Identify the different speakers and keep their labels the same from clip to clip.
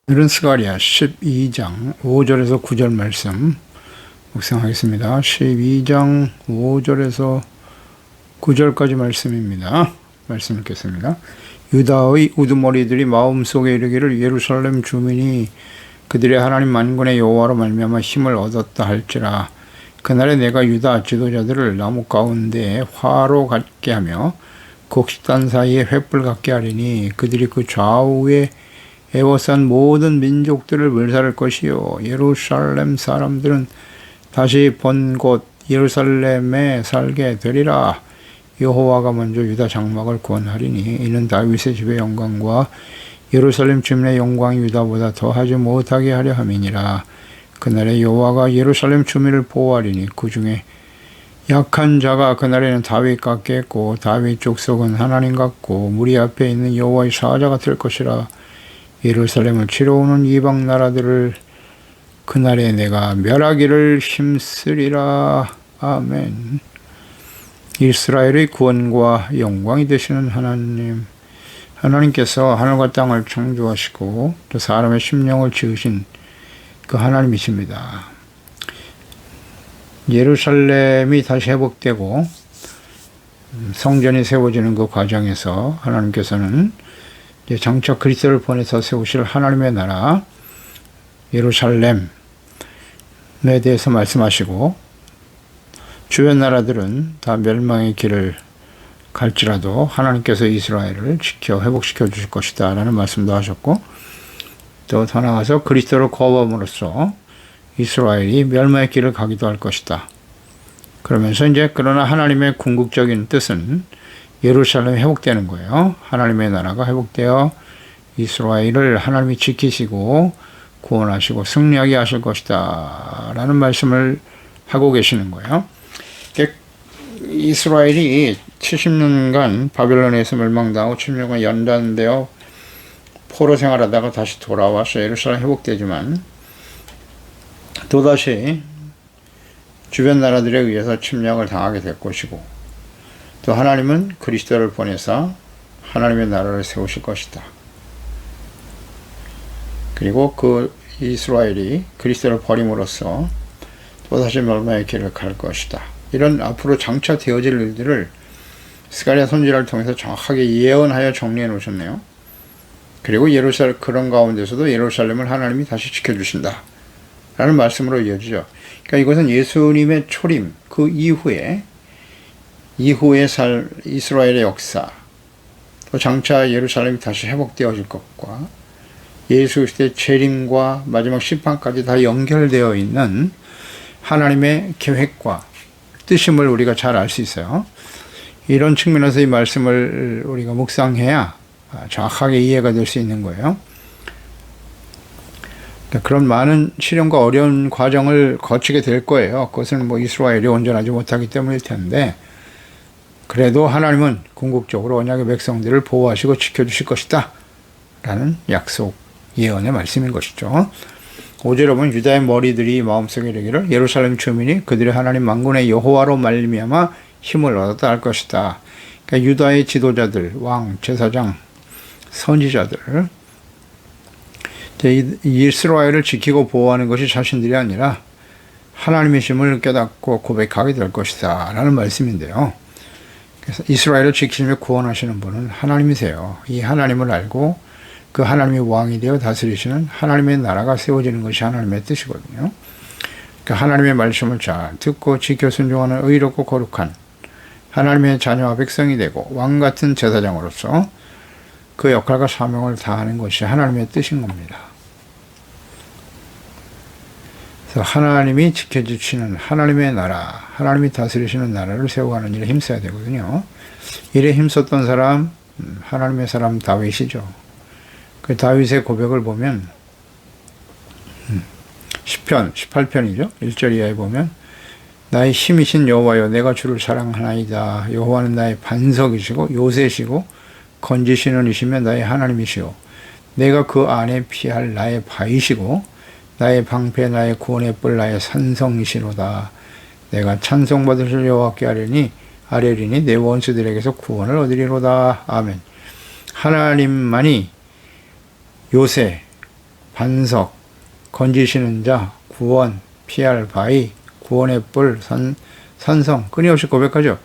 Speaker 1: 오늘은 스가랴 12장 5절에서 9절 말씀 묵상하겠습니다. 12장 5절에서 9절까지 말씀입니다. 말씀 읽겠습니다. 유다의 우두머리들이 마음속에 이르기를 예루살렘 주민이 그들의 하나님 만군의 여호와로 말미암아 힘을 얻었다 할지라. 그날에 내가 유다 지도자들을 나무 가운데 화로 같게 하며 곡식단 사이에 횃불 같게 하리니 그들이 그 좌우에 에워싼 모든 민족들을 물살할 것이요 예루살렘 사람들은 다시 본 곳 예루살렘에 살게 되리라. 여호와가 먼저 유다 장막을 구원하리니 이는 다윗의 집의 영광과 예루살렘 주민의 영광이 유다보다 더하지 못하게 하려 함이니라. 그날에 여호와가 예루살렘 주민을 보호하리니 그 중에 약한 자가 그날에는 다윗 같겠고 다윗 족속은 하나님 같고 무리 앞에 있는 여호와의 사자가 될 것이라. 예루살렘을 치러 오는 이방 나라들을 그날에 내가 멸하기를 힘쓰리라. 아멘. 이스라엘의 구원과 영광이 되시는 하나님께서 하늘과 땅을 창조하시고 또 사람의 심령을 지으신 그 하나님이십니다. 예루살렘이 다시 회복되고 성전이 세워지는 그 과정에서 하나님께서는 장차 그리스도를 보내서 세우실 하나님의 나라 예루살렘에 대해서 말씀하시고 주변 나라들은 다 멸망의 길을 갈지라도 하나님께서 이스라엘을 지켜 회복시켜 주실 것이다 라는 말씀도 하셨고 또 더 나아가서 그리스도를 거부함으로써 이스라엘이 멸망의 길을 가기도 할 것이다. 그러면서 그러나 하나님의 궁극적인 뜻은 예루살렘이 회복되는 거예요. 하나님의 나라가 회복되어 이스라엘을 하나님이 지키시고 구원하시고 승리하게 하실 것이다 라는 말씀을 하고 계시는 거예요. 이스라엘이 70년간 바벨론에서 멸망당하고 70년간 연단되어 포로 생활하다가 다시 돌아와서 예루살렘 회복되지만 또다시 주변 나라들에 의해서 침략을 당하게 될 것이고 또 하나님은 그리스도를 보내서 하나님의 나라를 세우실 것이다. 그리고 그 이스라엘이 그리스도를 버림으로써 또다시 멸망의 길을 갈 것이다. 이런 앞으로 장차 되어질 일들을 스가랴 선지자를 통해서 정확하게 예언하여 정리해 놓으셨네요. 그리고 그런 가운데서도 예루살렘을 하나님이 다시 지켜주신다 라는 말씀으로 이어지죠. 그러니까 이것은 예수님의 초림 그 이후에 이스라엘의 역사, 또 장차 예루살렘이 다시 회복되어질 것과 예수 그리스도의 재림과 마지막 심판까지 다 연결되어 있는 하나님의 계획과 뜻임을 우리가 잘 알 수 있어요. 이런 측면에서 이 말씀을 우리가 묵상해야 정확하게 이해가 될 수 있는 거예요. 그런 많은 시련과 어려운 과정을 거치게 될 거예요. 그것은 이스라엘이 온전하지 못하기 때문일 텐데 그래도 하나님은 궁극적으로 언약의 백성들을 보호하시고 지켜주실 것이다 라는 약속 예언의 말씀인 것이죠. 5절에 보면 유다의 머리들이 마음속에 이르기를 예루살렘 주민이 그들의 하나님 만군의 여호와로 말미암아 힘을 얻었다 할 것이다. 그러니까 유다의 지도자들, 왕, 제사장, 선지자들 이스라엘을 지키고 보호하는 것이 자신들이 아니라 하나님의 힘을 깨닫고 고백하게 될 것이다 라는 말씀인데요. 그래서 이스라엘을 지키시며 구원하시는 분은 하나님이세요. 이 하나님을 알고 그 하나님이 왕이 되어 다스리시는 하나님의 나라가 세워지는 것이 하나님의 뜻이거든요. 그러니까 하나님의 말씀을 잘 듣고 지켜 순종하는 의롭고 거룩한 하나님의 자녀와 백성이 되고 왕같은 제사장으로서 그 역할과 사명을 다하는 것이 하나님의 뜻인 겁니다. 그래서 하나님이 지켜주시는 하나님의 나라, 하나님이 다스리시는 나라를 세워가는 일에 힘써야 되거든요. 일에 힘썼던 사람, 하나님의 사람 다윗이죠. 그 다윗의 고백을 보면 시편 18편이죠. 1절 이하에 보면 나의 힘이신 여호와여 내가 주를 사랑하나이다. 여호와는 나의 반석이시고 요새시고 건지시는 이시며 나의 하나님이시오. 내가 그 안에 피할 나의 바위시고 나의 방패 나의 구원의 뿔 나의 산성이시로다. 내가 찬송받으실 여호와께 아뢰리니 내 원수들에게서 구원을 얻으리로다. 아멘. 하나님만이 요새 반석, 건지시는 자, 구원, 피할 바위, 구원의 뿔, 산성 끊임없이 고백하죠.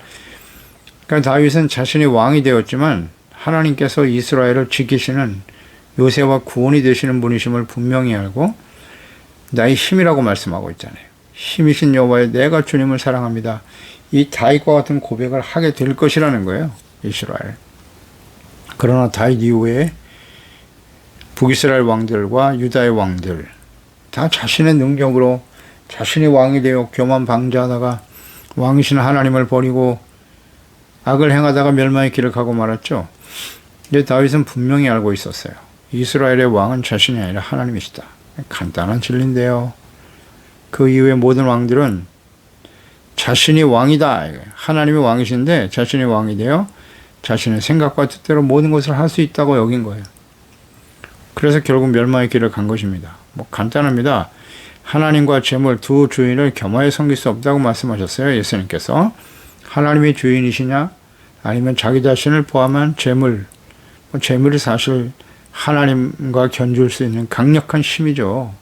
Speaker 1: 그러니까 다윗은 자신이 왕이 되었지만 하나님께서 이스라엘을 지키시는 요새와 구원이 되시는 분이심을 분명히 알고 나의 힘이라고 말씀하고 있잖아요. 힘이신 여호와여 내가 주님을 사랑합니다. 이 다윗과 같은 고백을 하게 될 것이라는 거예요. 이스라엘. 그러나 다윗 이후에 북이스라엘 왕들과 유다의 왕들 다 자신의 능력으로 자신이 왕이 되어 교만 방자하다가 왕이신 하나님을 버리고 악을 행하다가 멸망의 길을 가고 말았죠. 근데 다윗은 분명히 알고 있었어요. 이스라엘의 왕은 자신이 아니라 하나님이시다. 간단한 진리인데요. 그 이후의 모든 왕들은 자신이 왕이다. 하나님이 왕이신데 자신이 왕이 되어 자신의 생각과 뜻대로 모든 것을 할 수 있다고 여긴 거예요. 그래서 결국 멸망의 길을 간 것입니다. 간단합니다. 하나님과 재물 두 주인을 겸하여 섬길 수 없다고 말씀하셨어요. 예수님께서. 하나님이 주인이시냐 아니면 자기 자신을 포함한 재물. 재물이 사실 하나님과 견줄 수 있는 강력한 힘이죠.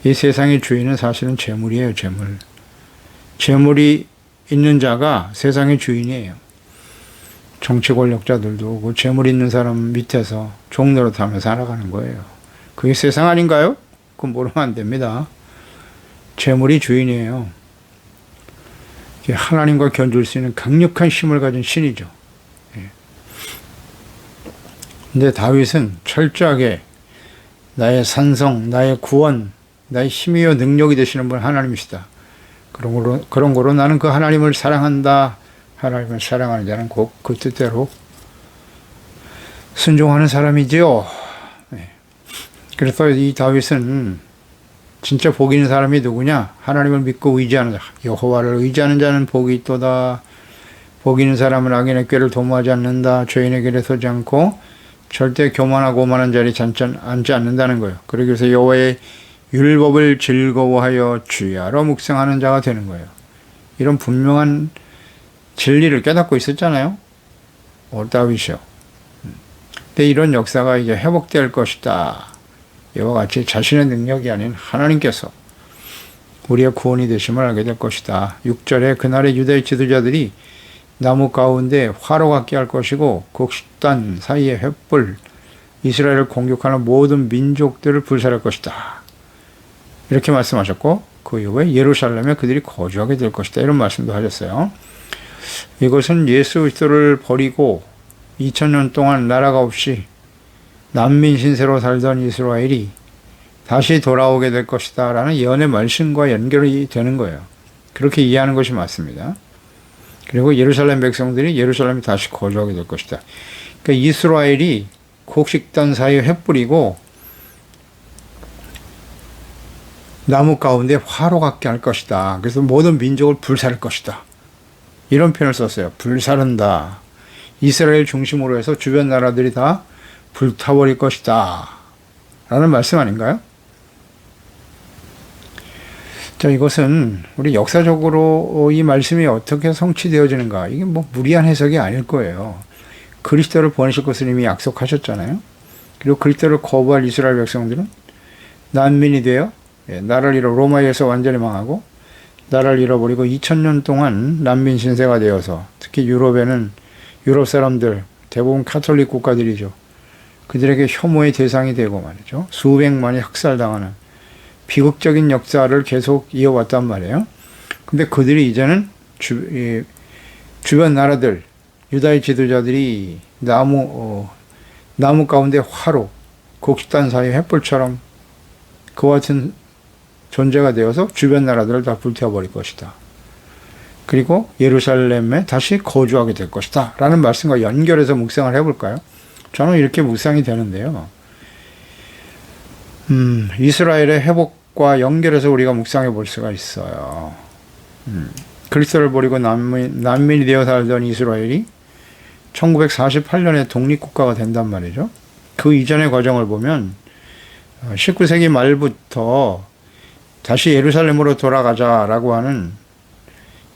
Speaker 1: 이 세상의 주인은 사실은 재물이에요. 재물. 재물이 있는 자가 세상의 주인이에요. 정치 권력자들도 그 재물 있는 사람 밑에서 종노릇 하며 살아가는 거예요. 그게 세상 아닌가요? 그건 모르면 안 됩니다. 재물이 주인이에요. 하나님과 견줄 수 있는 강력한 힘을 가진 신이죠. 근데 다윗은 철저하게 나의 산성, 나의 구원, 나의 힘이요 능력이 되시는 분 하나님이시다. 그런 거로 나는 그 하나님을 사랑한다. 하나님을 사랑하는 자는 곧 그 뜻대로 순종하는 사람이지요. 그래서 이 다윗은 진짜 복 있는 사람이 누구냐? 하나님을 믿고 의지하는 자. 여호와를 의지하는 자는 복이 있도다. 복 있는 사람은 악인의 꾀를 도모하지 않는다. 죄인의 길에 서지 않고 절대 교만하고 오만한 자리에 앉지 않는다는 거예요. 그래서 여호와의 율법을 즐거워하여 주야로 묵상하는 자가 되는 거예요. 이런 분명한 진리를 깨닫고 있었잖아요. 다윗이요. 근데 이런 역사가 이제 회복될 것이다. 이와 같이 자신의 능력이 아닌 하나님께서 우리의 구원이 되심을 알게 될 것이다. 6절에 그날의 유다의 지도자들이 나무 가운데 화로 같게 할 것이고 곡식단 사이에 횃불 이스라엘을 공격하는 모든 민족들을 불살할 것이다. 이렇게 말씀하셨고 그 이후에 예루살렘에 그들이 거주하게 될 것이다. 이런 말씀도 하셨어요. 이것은 예수 그리스도를 버리고 2000년 동안 나라가 없이 난민 신세로 살던 이스라엘이 다시 돌아오게 될 것이다 라는 예언의 말씀과 연결이 되는 거예요. 그렇게 이해하는 것이 맞습니다. 그리고 예루살렘 백성들이 예루살렘에 다시 거주하게 될 것이다. 그러니까 이스라엘이 곡식단 사이에 횃불이고 나무 가운데 화로 같게 할 것이다. 그래서 모든 민족을 불살할 것이다. 이런 표현을 썼어요. 불사른다. 이스라엘 중심으로 해서 주변 나라들이 다 불타버릴 것이다. 라는 말씀 아닌가요? 자, 이것은 우리 역사적으로 이 말씀이 어떻게 성취되어지는가. 이게 무리한 해석이 아닐 거예요. 그리스도를 보내실 것을 이미 약속하셨잖아요. 그리고 그리스도를 거부할 이스라엘 백성들은 난민이 되어 나라를 잃어 로마에서 완전히 망하고 나라를 잃어버리고 2000년 동안 난민 신세가 되어서 특히 유럽에는 유럽 사람들 대부분 카톨릭 국가들이죠. 그들에게 혐오의 대상이 되고 말이죠. 수백만이 학살당하는 비극적인 역사를 계속 이어왔단 말이에요. 근데 그들이 이제는 주변 나라들 유다의 지도자들이 나무 가운데 화로 곡식단 사이 횃불처럼 그와 같은 존재가 되어서 주변 나라들을 다 불태워버릴 것이다. 그리고 예루살렘에 다시 거주하게 될 것이다. 라는 말씀과 연결해서 묵상을 해볼까요? 저는 이렇게 묵상이 되는데요. 이스라엘의 회복과 연결해서 우리가 묵상해 볼 수가 있어요. 그리스도를 버리고 난민이 되어 살던 이스라엘이 1948년에 독립국가가 된단 말이죠. 그 이전의 과정을 보면 19세기 말부터 다시 예루살렘으로 돌아가자라고 하는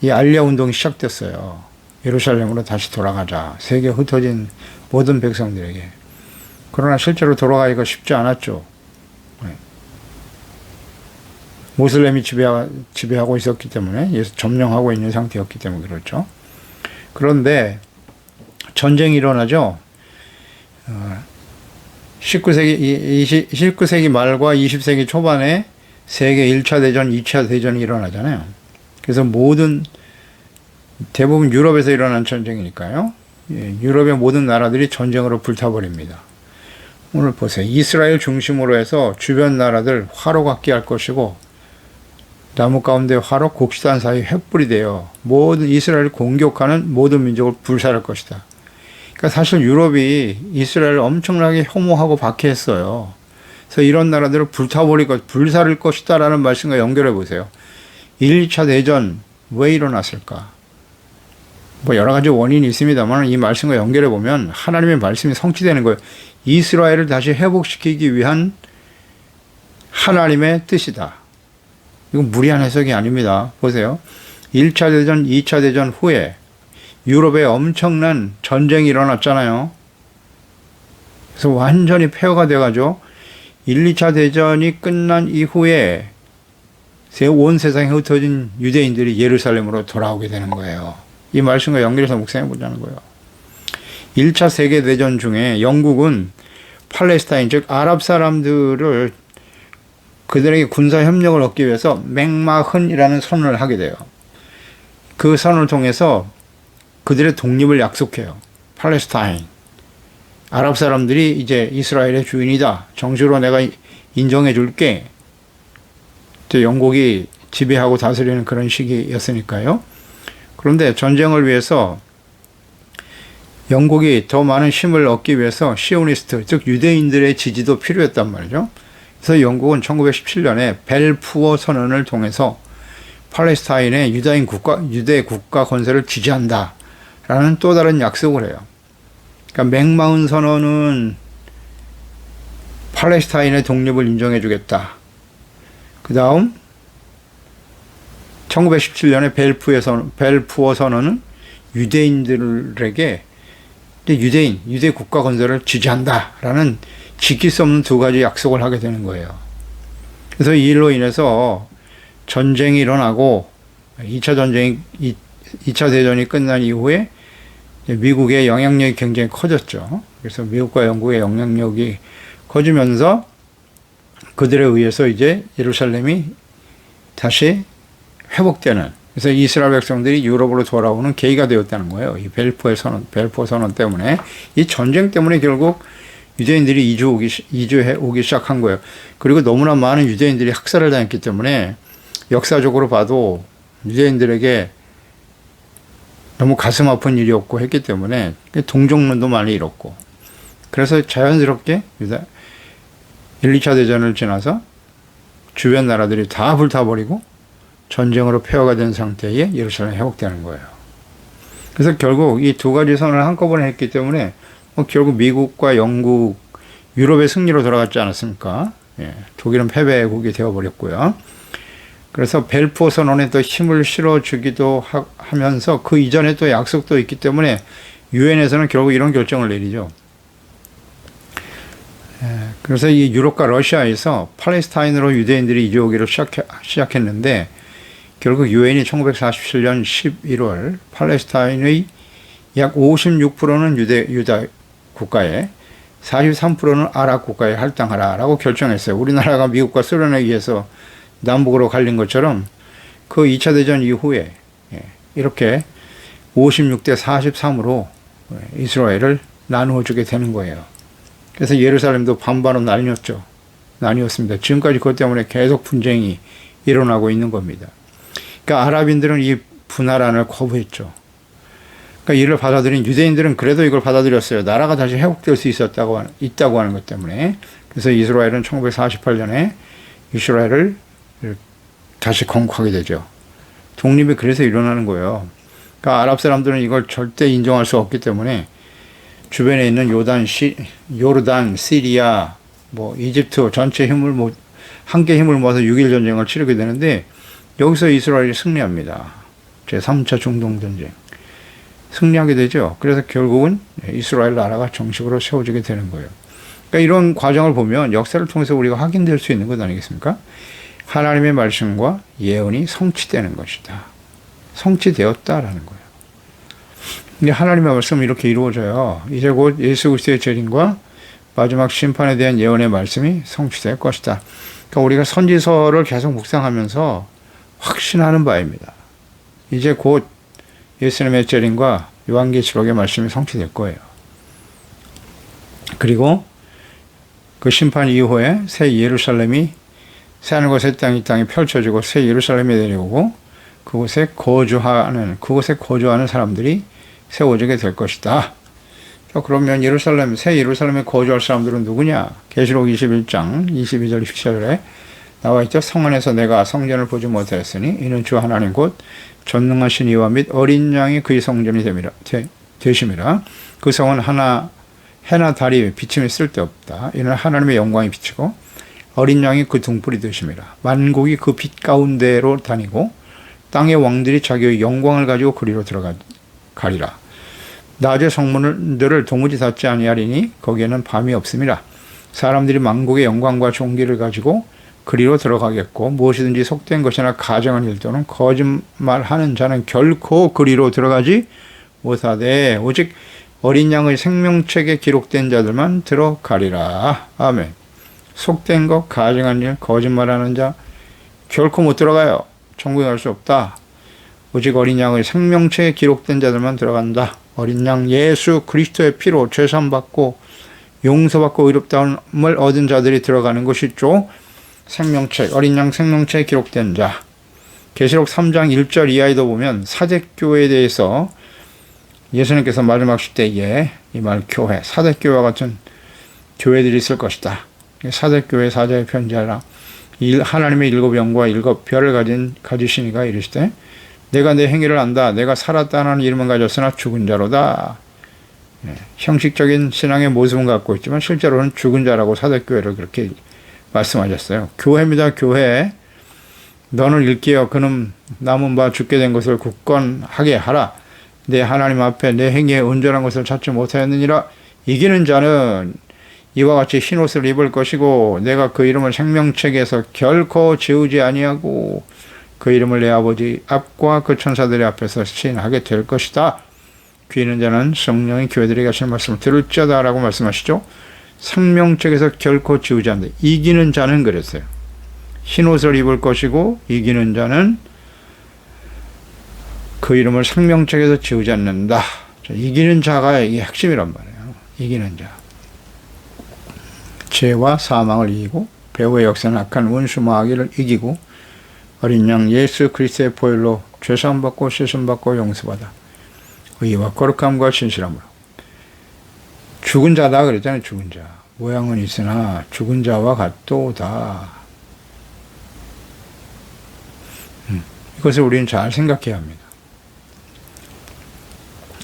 Speaker 1: 이 알리아 운동이 시작됐어요. 예루살렘으로 다시 돌아가자. 세계에 흩어진 모든 백성들에게. 그러나 실제로 돌아가기가 쉽지 않았죠. 모슬렘이 지배하고 있었기 때문에, 점령하고 있는 상태였기 때문에 그렇죠. 그런데 전쟁이 일어나죠. 19세기 말과 20세기 초반에 세계 1차 대전, 2차 대전이 일어나잖아요. 그래서 대부분 유럽에서 일어난 전쟁이니까요. 유럽의 모든 나라들이 전쟁으로 불타버립니다. 오늘 보세요. 이스라엘 중심으로 해서 주변 나라들 화로가 끼할 것이고, 나무 가운데 화로, 곡식단 사이 횃불이 되어 모든 이스라엘을 공격하는 모든 민족을 불살할 것이다. 그러니까 사실 유럽이 이스라엘을 엄청나게 혐오하고 박해했어요. 그래서 이런 나라들을 불살을 것이다 라는 말씀과 연결해 보세요. 1, 2차 대전 왜 일어났을까? 뭐 여러 가지 원인이 있습니다만 이 말씀과 연결해 보면 하나님의 말씀이 성취되는 거예요. 이스라엘을 다시 회복시키기 위한 하나님의 뜻이다. 이건 무리한 해석이 아닙니다. 보세요. 1차 대전, 2차 대전 후에 유럽에 엄청난 전쟁이 일어났잖아요. 그래서 완전히 폐허가 돼가지고 1, 2차 대전이 끝난 이후에 온 세상에 흩어진 유대인들이 예루살렘으로 돌아오게 되는 거예요. 이 말씀과 연결해서 묵상해 보자는 거예요. 1차 세계대전 중에 영국은 팔레스타인, 즉 아랍 사람들을 그들에게 군사 협력을 얻기 위해서 맥마흔이라는 선언을 하게 돼요. 그 선언을 통해서 그들의 독립을 약속해요. 팔레스타인. 아랍 사람들이 이제 이스라엘의 주인이다. 정식으로 내가 인정해 줄게. 또 영국이 지배하고 다스리는 그런 시기였으니까요. 그런데 전쟁을 위해서 영국이 더 많은 힘을 얻기 위해서 시오니스트, 즉 유대인들의 지지도 필요했단 말이죠. 그래서 영국은 1917년에 벨푸어 선언을 통해서 팔레스타인의 유대 국가 건설을 지지한다라는 또 다른 약속을 해요. 그러니까 맥마흔 선언은 팔레스타인의 독립을 인정해 주겠다. 그 다음 1917년에 벨푸어 선언은 유대인들에게 유대 국가 건설을 지지한다라는 지킬 수 없는 두 가지 약속을 하게 되는 거예요. 그래서 이 일로 인해서 전쟁이 일어나고 2차 대전이 끝난 이후에 미국의 영향력이 굉장히 커졌죠. 그래서 미국과 영국의 영향력이 커지면서 그들에 의해서 이제 예루살렘이 다시 회복되는, 그래서 이스라엘 백성들이 유럽으로 돌아오는 계기가 되었다는 거예요. 이 벨푸어 선언 때문에, 이 전쟁 때문에 결국 유대인들이 이주해 오기 시작한 거예요. 그리고 너무나 많은 유대인들이 학살을 당했기 때문에 역사적으로 봐도 유대인들에게 너무 가슴 아픈 일이었고 했기 때문에 동정론도 많이 잃었고, 그래서 자연스럽게 1, 2차 대전을 지나서 주변 나라들이 다 불타버리고 전쟁으로 폐허가 된 상태에 예루살렘이 회복되는 거예요. 그래서 결국 이 두 가지 선언을 한꺼번에 했기 때문에 결국 미국과 영국, 유럽의 승리로 돌아갔지 않았습니까? 예, 독일은 패배국이 되어버렸고요. 그래서 벨푸어 선언에 또 힘을 실어주기도 하면서 그 이전에 또 약속도 있기 때문에 유엔에서는 결국 이런 결정을 내리죠. 그래서 이 유럽과 러시아에서 팔레스타인으로 유대인들이 이주 오기를 시작했는데 결국 유엔이 1947년 11월 팔레스타인의 약 56%는 유다 국가에 43%는 아랍 국가에 할당하라라고 결정했어요. 우리나라가 미국과 소련에 의해서 남북으로 갈린 것처럼 그 2차 대전 이후에 이렇게 56대 43으로 이스라엘을 나누어 주게 되는 거예요. 그래서 예루살렘도 반반으로 나뉘었습니다. 지금까지 그것 때문에 계속 분쟁이 일어나고 있는 겁니다. 그러니까 아랍인들은 이 분할안을 거부했죠. 그러니까 이를 받아들인 유대인들은 그래도 이걸 받아들였어요. 나라가 다시 회복될 수 있다고 하는 것 때문에. 그래서 이스라엘은 1948년에 이스라엘을 다시 건국하게 되죠. 독립이 그래서 일어나는 거예요. 그러니까 아랍 사람들은 이걸 절대 인정할 수 없기 때문에 주변에 있는 요르단, 시리아, 이집트 전체 힘을 함께 힘을 모아서 6.1 전쟁을 치르게 되는데 여기서 이스라엘이 승리합니다. 제3차 중동 전쟁. 승리하게 되죠. 그래서 결국은 이스라엘 나라가 정식으로 세워지게 되는 거예요. 그러니까 이런 과정을 보면 역사를 통해서 우리가 확인될 수 있는 것 아니겠습니까? 하나님의 말씀과 예언이 성취되는 것이다. 성취되었다라는 거예요. 근데 하나님의 말씀은 이렇게 이루어져요. 이제 곧 예수 그리스도의 재림과 마지막 심판에 대한 예언의 말씀이 성취될 것이다. 그러니까 우리가 선지서를 계속 묵상하면서 확신하는 바입니다. 이제 곧 예수님의 재림과 요한계시록의 말씀이 성취될 거예요. 그리고 그 심판 이후에 새 예루살렘이 새하늘과 새 땅, 이 땅이 펼쳐지고 새 예루살렘이 내려오고 그곳에 거주하는 사람들이 세워지게 될 것이다. 그러면 예루살렘, 새 예루살렘에 거주할 사람들은 누구냐? 계시록 21장 22절 17절에 나와 있죠. 성 안에서 내가 성전을 보지 못하였으니 이는 주 하나님 곧 전능하신 이와 및 어린 양이 그의 성전이 되심이라. 그 성은 해나 달이 비침이 쓸데없다. 이는 하나님의 영광이 비치고 어린 양이 그 등불이 되심이라. 만국이 그 빛 가운데로 다니고 땅의 왕들이 자기의 영광을 가지고 그리로 들어가리라. 낮에 성문들을 도무지 닫지 아니하리니 거기에는 밤이 없음이라. 사람들이 만국의 영광과 존귀를 가지고 그리로 들어가겠고 무엇이든지 속된 것이나 가정한 일 또는 거짓말하는 자는 결코 그리로 들어가지 못하되 오직 어린 양의 생명책에 기록된 자들만 들어가리라. 아멘. 속된 것, 가증한 일, 거짓말하는 자 결코 못 들어가요. 천국에 갈 수 없다. 오직 어린 양의 생명책에 기록된 자들만 들어간다. 어린 양 예수 그리스도의 피로 죄사함받고 용서받고 의롭다움을 얻은 자들이 들어가는 것이죠. 생명책, 어린 양 생명책에 기록된 자. 계시록 3장 1절 이하에도 보면 사대교회에 대해서 예수님께서 마지막 시대에 이 말 교회, 사대교회와 같은 교회들이 있을 것이다. 사대교회 사자에 편지하라. 하나님의 일곱 영과 일곱 별을 가지시니가 이르시되 내가 내 행위를 안다. 내가 살았다는 이름은 가졌으나 죽은 자로다. 형식적인 신앙의 모습은 갖고 있지만 실제로는 죽은 자라고 사대교회를 그렇게 말씀하셨어요. 교회입니다. 교회. 너는 일깨어 그는 남은 바 죽게 된 것을 굳건하게 하라. 내 하나님 앞에 내 행위에 온전한 것을 찾지 못하였느니라. 이기는 자는 이와 같이 흰옷을 입을 것이고 내가 그 이름을 생명책에서 결코 지우지 아니하고 그 이름을 내 아버지 앞과 그 천사들의 앞에서 시인하게 될 것이다. 귀 있는 자는 성령이 교회들에게 하시는 말씀을 들을지어다 라고 말씀하시죠. 생명책에서 결코 지우지 않는다. 이기는 자는 그랬어요. 흰옷을 입을 것이고 이기는 자는 그 이름을 생명책에서 지우지 않는다. 이기는 자가 이게 핵심이란 말이에요. 이기는 자. 죄와 사망을 이기고 배후의 역사는 악한 원수 마귀를 이기고 어린 양 예수 그리스도의 보혈로 죄사함받고 씻음받고 용서받아 의와 거룩함과 진실함으로 죽은 자다 그랬잖아요. 죽은 자. 모양은 있으나 죽은 자와 같도다. 이것을 우리는 잘 생각해야 합니다.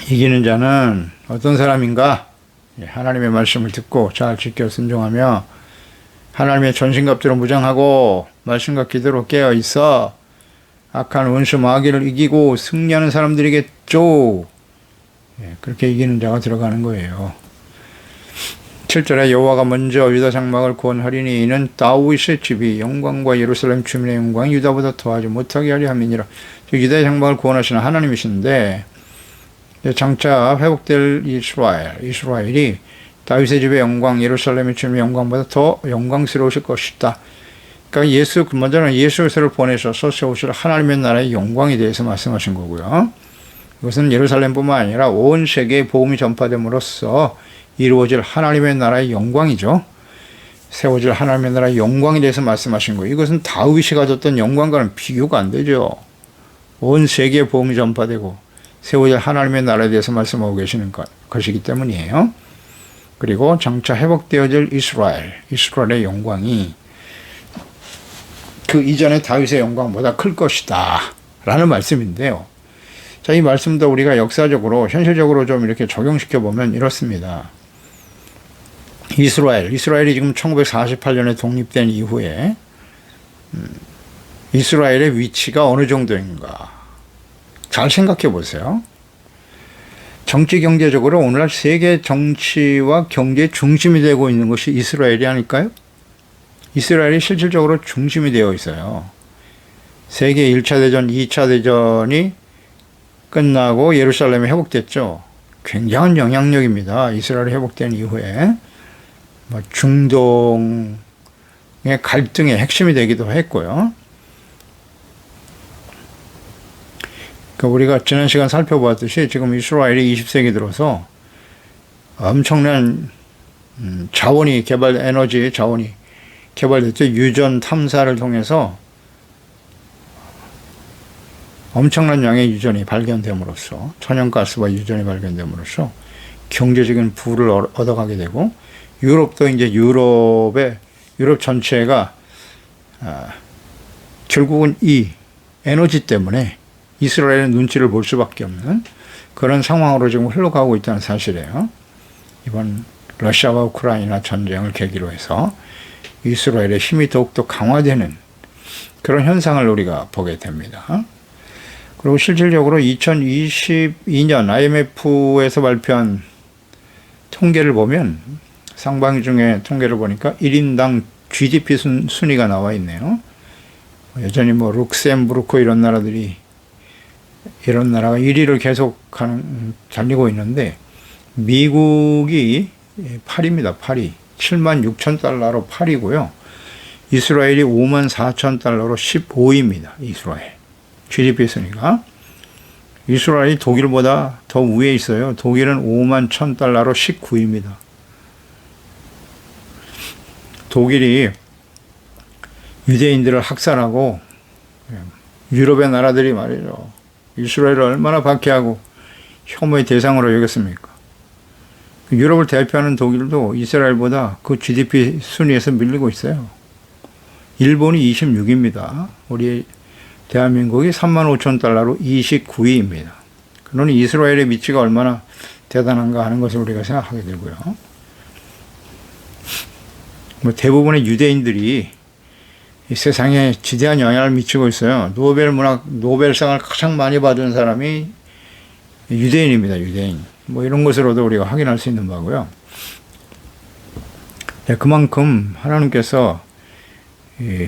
Speaker 1: 이기는 자는 어떤 사람인가? 하나님의 말씀을 듣고 잘 지켜 순종하며 하나님의 전신갑주로 무장하고 말씀과 기도로 깨어 있어 악한 원수 마귀를 이기고 승리하는 사람들이겠죠. 그렇게 이기는 자가 들어가는 거예요. 7절에 여호와가 먼저 유다 장막을 구원하리니 이는 다윗의 집이 영광과 예루살렘 주민의 영광이 유다보다 더하지 못하게 하려 함이니라. 유다의 장막을 구원하시는 하나님이신데 장차 회복될 이스라엘이 다윗의 집의 영광, 예루살렘의 주님의 영광보다 더 영광스러우실 것이다. 그러니까 먼저는 예수를 보내셔서 세우실 하나님의 나라의 영광에 대해서 말씀하신 거고요. 이것은 예루살렘뿐만 아니라 온 세계에 복음이 전파됨으로써 이루어질 하나님의 나라의 영광이죠. 세워질 하나님의 나라의 영광에 대해서 말씀하신 거예요. 이것은 다윗이 가졌던 영광과는 비교가 안 되죠. 온 세계에 복음이 전파되고 세워질 하나님의 나라에 대해서 말씀하고 계시는 것이기 때문이에요. 그리고 장차 회복되어질 이스라엘의 영광이 그 이전의 다윗의 영광보다 클 것이다 라는 말씀인데요. 자, 이 말씀도 우리가 역사적으로 현실적으로 좀 이렇게 적용시켜 보면 이렇습니다. 이스라엘이 지금 1948년에 독립된 이후에 이스라엘의 위치가 어느 정도인가 잘 생각해 보세요. 정치 경제적으로 오늘날 세계 정치와 경제의 중심이 되고 있는 것이 이스라엘이 아닐까요? 이스라엘이 실질적으로 중심이 되어 있어요. 세계 1차 대전, 2차 대전이 끝나고 예루살렘이 회복됐죠. 굉장한 영향력입니다. 이스라엘이 회복된 이후에 중동의 갈등의 핵심이 되기도 했고요. 그러니까 우리가 지난 시간 살펴보았듯이 지금 이스라엘이 20세기 들어서 엄청난 에너지 자원이 개발됐죠. 유전 탐사를 통해서 엄청난 양의 유전이 발견됨으로써, 천연가스와 유전이 발견됨으로써 경제적인 부를 얻어가게 되고, 유럽도 이제 유럽 전체가 결국은 이 에너지 때문에 이스라엘의 눈치를 볼 수밖에 없는 그런 상황으로 지금 흘러가고 있다는 사실이에요. 이번 러시아와 우크라이나 전쟁을 계기로 해서 이스라엘의 힘이 더욱더 강화되는 그런 현상을 우리가 보게 됩니다. 그리고 실질적으로 2022년 IMF에서 발표한 통계를 보면, 상반기 중에 통계를 보니까 1인당 GDP 순위가 나와 있네요. 여전히 룩셈부르크 이런 나라가 1위를 계속 달리고 있는데, 미국이 8위입니다. 8위. 76,000달러로 8위고요. 이스라엘이 54,000달러로 15위입니다. 이스라엘. GDP 순위가. 이스라엘이 독일보다 더 위에 있어요. 독일은 51,000달러로 19위입니다. 독일이 유대인들을 학살하고 유럽의 나라들이 말이죠. 이스라엘을 얼마나 박해하고 혐오의 대상으로 여겼습니까? 유럽을 대표하는 독일도 이스라엘보다 그 GDP 순위에서 밀리고 있어요. 일본이 26위입니다. 우리 대한민국이 35,000달러로 29위입니다. 그러니 이스라엘의 위치가 얼마나 대단한가 하는 것을 우리가 생각하게 되고요. 대부분의 유대인들이 이 세상에 지대한 영향을 미치고 있어요. 노벨상을 가장 많이 받은 사람이 유대인입니다. 유대인. 이런 것으로도 우리가 확인할 수 있는 바고요. 그만큼 하나님께서 이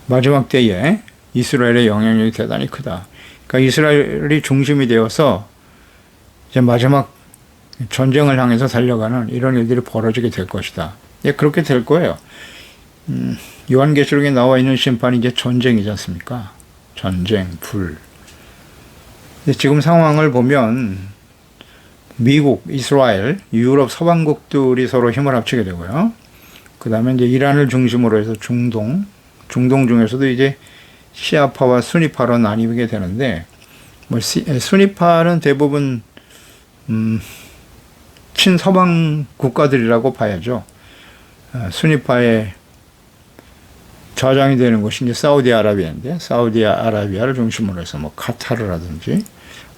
Speaker 1: 마지막 때에 이스라엘의 영향력이 대단히 크다. 그러니까 이스라엘이 중심이 되어서 이제 마지막 전쟁을 향해서 달려가는 이런 일들이 벌어지게 될 것이다. 그렇게 될 거예요. 요한계시록에 나와 있는 심판이 이제 전쟁이지 않습니까? 전쟁, 불. 지금 상황을 보면 미국, 이스라엘, 유럽 서방국들이 서로 힘을 합치게 되고요. 그 다음에 이제 이란을 중심으로 해서 중동 중에서도 이제 시아파와 수니파로 나뉘게 되는데, 수니파는 대부분 친서방 국가들이라고 봐야죠. 수니파의 저장이 되는 곳이 이제 사우디아라비아인데, 사우디아라비아를 중심으로 해서 카타르라든지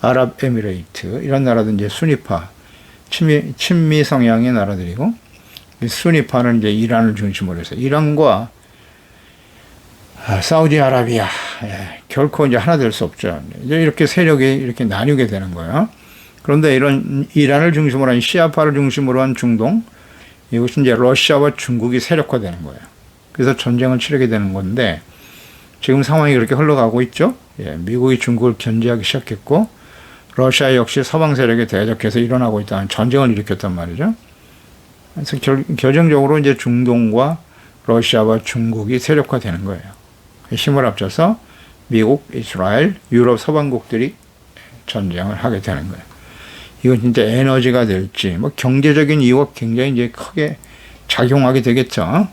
Speaker 1: 아랍에미레이트 이런 나라들 이제 수니파 친미 성향의 나라들이고, 수니파는 이제 이란을 중심으로 해서 이란과 사우디아라비아, 결코 이제 하나 될 수 없죠. 이제 이렇게 세력이 이렇게 나뉘게 되는 거예요. 그런데 이런 이란을 중심으로 한 시아파를 중심으로 한 중동, 이것이 이제 러시아와 중국이 세력화되는 거예요. 그래서 전쟁을 치르게 되는 건데, 지금 상황이 그렇게 흘러가고 있죠. 미국이 중국을 견제하기 시작했고, 러시아 역시 서방 세력에 대적해서 일어나고 있다는 전쟁을 일으켰단 말이죠. 그래서 결정적으로 이제 중동과 러시아와 중국이 세력화되는 거예요. 힘을 합쳐서 미국, 이스라엘, 유럽 서방국들이 전쟁을 하게 되는 거예요. 이건 진짜 에너지가 될지, 경제적인 이유가 굉장히 이제 크게 작용하게 되겠죠.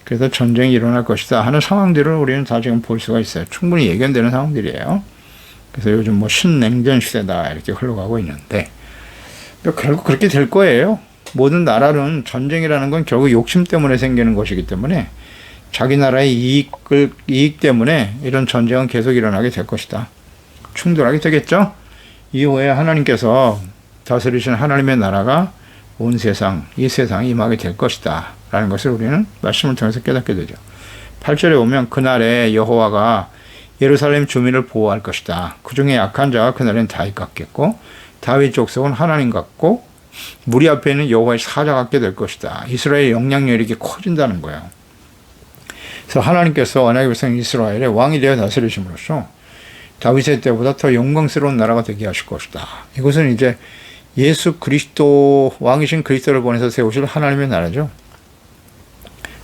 Speaker 1: 그래서 전쟁이 일어날 것이다 하는 상황들을 우리는 다 지금 볼 수가 있어요. 충분히 예견되는 상황들이에요. 그래서 요즘 신냉전 시대다 이렇게 흘러가고 있는데, 결국 그렇게 될 거예요. 모든 나라는 전쟁이라는 건 결국 욕심 때문에 생기는 것이기 때문에, 자기 나라의 이익 때문에 이런 전쟁은 계속 일어나게 될 것이다. 충돌하게 되겠죠? 이후에 하나님께서 다스리시는 하나님의 나라가 온 세상, 이 세상에 임하게 될 것이다 라는 것을 우리는 말씀을 통해서 깨닫게 되죠. 8절에 보면 그날에 여호와가 예루살렘 주민을 보호할 것이다. 그 중에 약한 자가 그날엔 다윗 같겠고, 다윗 족속은 하나님 같고, 무리 앞에 있는 여호와의 사자 같게 될 것이다. 이스라엘의 영향력이 이렇게 커진다는 거예요. 그래서 하나님께서 언약의 백성 이스라엘의 왕이 되어 다스리심으로써 다윗의 때보다 더 영광스러운 나라가 되게 하실 것이다. 이것은 이제 예수 그리스도 왕이신 그리스도를 보내서 세우실 하나님의 나라죠.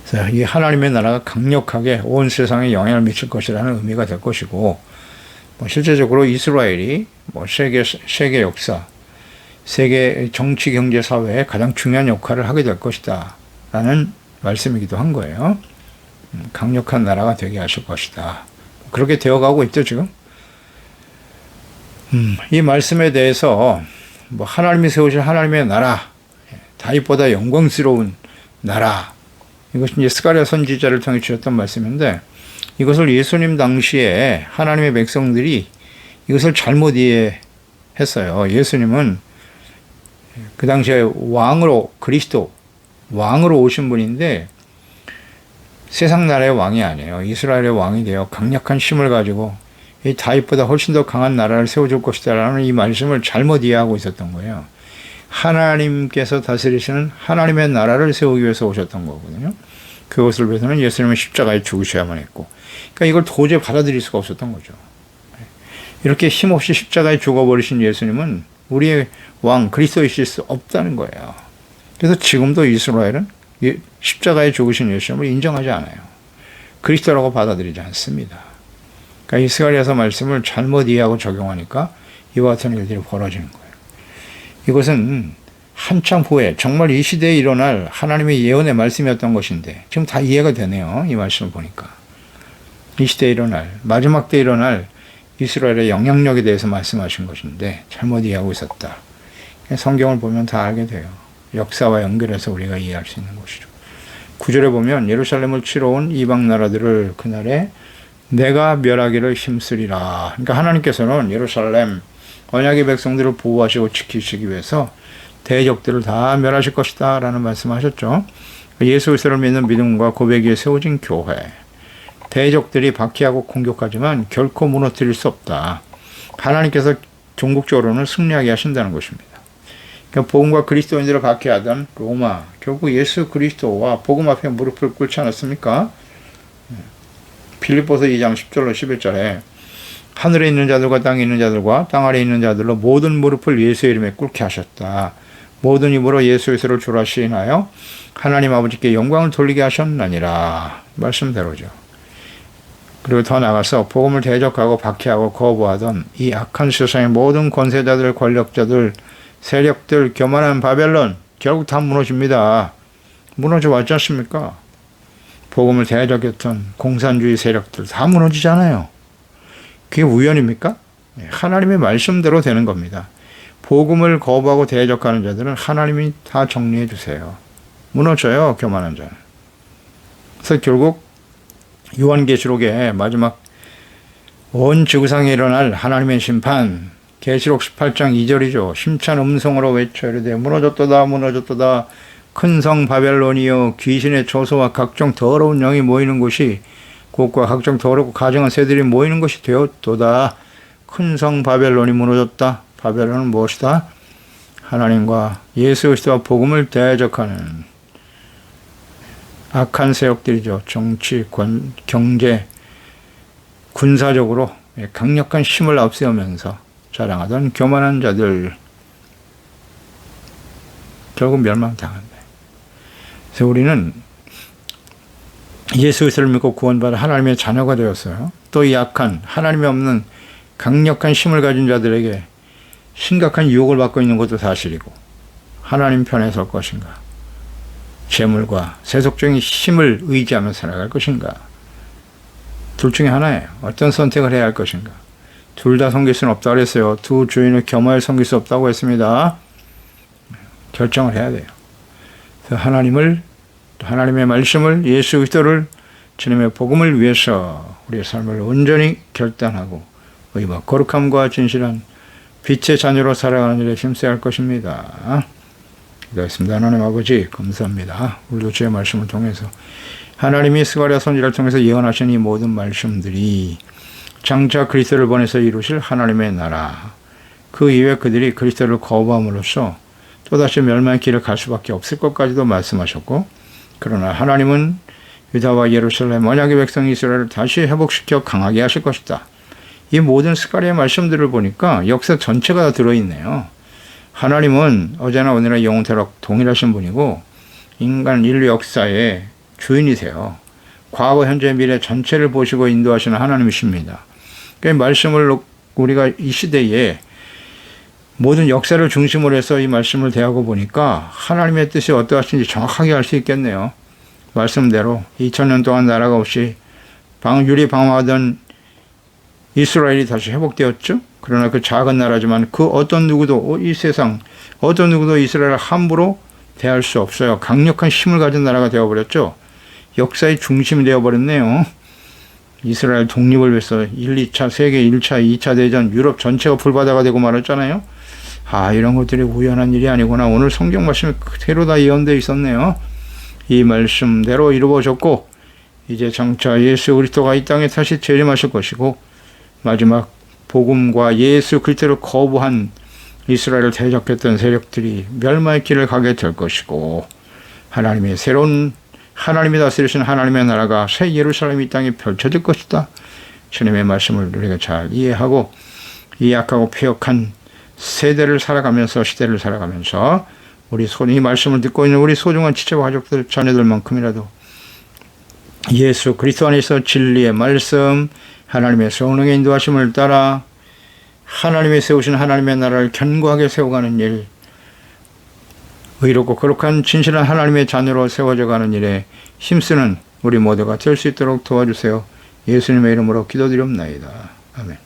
Speaker 1: 그래서 이 하나님의 나라가 강력하게 온 세상에 영향을 미칠 것이라는 의미가 될 것이고, 실제적으로 이스라엘이 세계 역사, 세계 정치, 경제, 사회에 가장 중요한 역할을 하게 될 것이다 라는 말씀이기도 한 거예요. 강력한 나라가 되게 하실 것이다. 그렇게 되어가고 있죠, 지금. 이 말씀에 대해서 하나님이 세우실 하나님의 나라, 다윗보다 영광스러운 나라, 이것이 이제 스가랴 선지자를 통해 주셨던 말씀인데, 이것을 예수님 당시에 하나님의 백성들이 이것을 잘못 이해했어요. 예수님은 그 당시에 왕으로, 그리스도 왕으로 오신 분인데 세상 나라의 왕이 아니에요. 이스라엘의 왕이 되어 강력한 힘을 가지고 이 다윗보다 훨씬 더 강한 나라를 세워줄 것이다 라는 이 말씀을 잘못 이해하고 있었던 거예요. 하나님께서 다스리시는 하나님의 나라를 세우기 위해서 오셨던 거거든요. 그것을 위해서는 예수님은 십자가에 죽으셔야만 했고, 그러니까 이걸 도저히 받아들일 수가 없었던 거죠. 이렇게 힘없이 십자가에 죽어버리신 예수님은 우리의 왕 그리스도이실 수 없다는 거예요. 그래서 지금도 이스라엘은 십자가에 죽으신 예수님을 인정하지 않아요. 그리스도라고 받아들이지 않습니다. 그러니까 이 스가랴서 말씀을 잘못 이해하고 적용하니까 이와 같은 일들이 벌어지는 거예요. 이것은 한참 후에 정말 이 시대에 일어날 하나님의 예언의 말씀이었던 것인데 지금 다 이해가 되네요. 이 말씀을 보니까. 이 시대에 일어날, 마지막 때 일어날 이스라엘의 영향력에 대해서 말씀하신 것인데 잘못 이해하고 있었다. 성경을 보면 다 알게 돼요. 역사와 연결해서 우리가 이해할 수 있는 것이죠. 9절에 보면 예루살렘을 치러 온 이방 나라들을 그날에 내가 멸하기를 힘쓰리라. 그러니까 하나님께서는 예루살렘 언약의 백성들을 보호하시고 지키시기 위해서 대적들을 다 멸하실 것이다 라는 말씀하셨죠. 예수 그리스도를 믿는 믿음과 고백 위에 세워진 교회, 대적들이 박해하고 공격하지만 결코 무너뜨릴 수 없다. 하나님께서 종국적으로는 승리하게 하신다는 것입니다. 그러니까 복음과 그리스도인들을 박해하던 로마, 결국 예수 그리스도와 복음 앞에 무릎을 꿇지 않았습니까? 빌립보서 2장 10절로 11절에 하늘에 있는 자들과 땅에 있는 자들과 땅 아래에 있는 자들로 모든 무릎을 예수의 이름에 꿇게 하셨다. 모든 입으로 예수 그리스도를 주라 시인하여 하나님 아버지께 영광을 돌리게 하셨나니라. 말씀대로죠. 그리고 더 나아가서 복음을 대적하고 박해하고 거부하던 이 악한 세상의 모든 권세자들, 권력자들, 세력들, 교만한 바벨론 결국 다 무너집니다. 무너져 왔지 않습니까? 복음을 대적했던 공산주의 세력들 다 무너지잖아요. 그게 우연입니까? 하나님의 말씀대로 되는 겁니다. 복음을 거부하고 대적하는 자들은 하나님이 다 정리해 주세요. 무너져요, 교만한 자는. 그래서 결국 요한계시록의 마지막 온 지구상에 일어날 하나님의 심판, 계시록 18장 2절이죠. 힘찬 음성으로 외쳐 이르되 무너졌도다 무너졌도다 큰 성 바벨론이여 귀신의 초소와 각종 더러운 영이 모이는 곳이 곳과 각종 더럽고 가증한 새들이 모이는 것이 되었도다. 큰 성 바벨론이 무너졌다. 바벨론은 무엇이다? 하나님과 예수 그리스도와 복음을 대적하는 악한 세력들이죠. 정치, 경제, 군사적으로 강력한 힘을 앞세우면서 자랑하던 교만한 자들 결국 멸망당한다. 그래서 우리는 예수 그리스도를 믿고 구원받아 하나님의 자녀가 되었어요. 또 이 약한 하나님이 없는 강력한 힘을 가진 자들에게 심각한 유혹을 받고 있는 것도 사실이고 하나님 편에 설 것인가? 재물과 세속적인 힘을 의지하며 살아갈 것인가? 둘 중에 하나예요. 어떤 선택을 해야 할 것인가? 둘 다 섬길 수는 없다고 했어요. 두 주인을 겸하여 섬길 수 없다고 했습니다. 결정을 해야 돼요. 그래서 하나님을, 하나님의 말씀을, 예수 그리스도를, 주님의 복음을 위해서 우리의 삶을 온전히 결단하고 의와 거룩함과 진실한 빛의 자녀로 살아가는 일에 힘써야 할 것입니다. 기도하겠습니다. 하나님 아버지 감사합니다. 우리도 주의 말씀을 통해서 하나님이 스가랴 선지자를 통해서 예언하신 이 모든 말씀들이 장차 그리스도를 보내서 이루실 하나님의 나라, 그 이후에 그들이 그리스도를 거부함으로써 또다시 멸망의 길을 갈 수밖에 없을 것까지도 말씀하셨고, 그러나 하나님은 유다와 예루살렘 언약의 백성 이스라엘을 다시 회복시켜 강하게 하실 것이다. 이 모든 스가랴의 말씀들을 보니까 역사 전체가 다 들어있네요. 하나님은 어제나 오늘나 영원토록 동일하신 분이고 인간 인류 역사의 주인이세요. 과거, 현재, 미래 전체를 보시고 인도하시는 하나님이십니다. 그 말씀을 우리가 이 시대에 모든 역사를 중심으로 해서 이 말씀을 대하고 보니까 하나님의 뜻이 어떠하신지 정확하게 알 수 있겠네요. 말씀대로 2000년 동안 나라가 없이 유리 방황하던 이스라엘이 다시 회복되었죠. 그러나 그 작은 나라지만 그 어떤 누구도 이 세상 어떤 누구도 이스라엘을 함부로 대할 수 없어요. 강력한 힘을 가진 나라가 되어버렸죠. 역사의 중심이 되어버렸네요. 이스라엘 독립을 위해서 1, 2차 세계 1차, 2차 대전 유럽 전체가 불바다가 되고 말았잖아요. 이런 것들이 우연한 일이 아니구나. 오늘 성경 말씀이 그대로 다 예언되어 있었네요. 이 말씀대로 이루어졌고 이제 장차 예수 그리스도가 이 땅에 다시 재림하실 것이고 마지막 복음과 예수 그리스도를 거부한 이스라엘을 대적했던 세력들이 멸망의 길을 가게 될 것이고 하나님의 새로운 하나님이 다스리시는 하나님의 나라가 새 예루살렘이 이 땅에 펼쳐질 것이다. 주님의 말씀을 우리가 잘 이해하고 이 약하고 폐역한 세대를 살아가면서 시대를 살아가면서 우리 이 말씀을 듣고 있는 우리 소중한 지체와 가족들 자녀들만큼이라도 예수 그리스도 안에서 진리의 말씀 하나님의 성령의 인도하심을 따라 하나님의 세우신 하나님의 나라를 견고하게 세워가는 일 의롭고 거룩한 진실한 하나님의 자녀로 세워져가는 일에 힘쓰는 우리 모두가 될 수 있도록 도와주세요. 예수님의 이름으로 기도드립나이다. 아멘.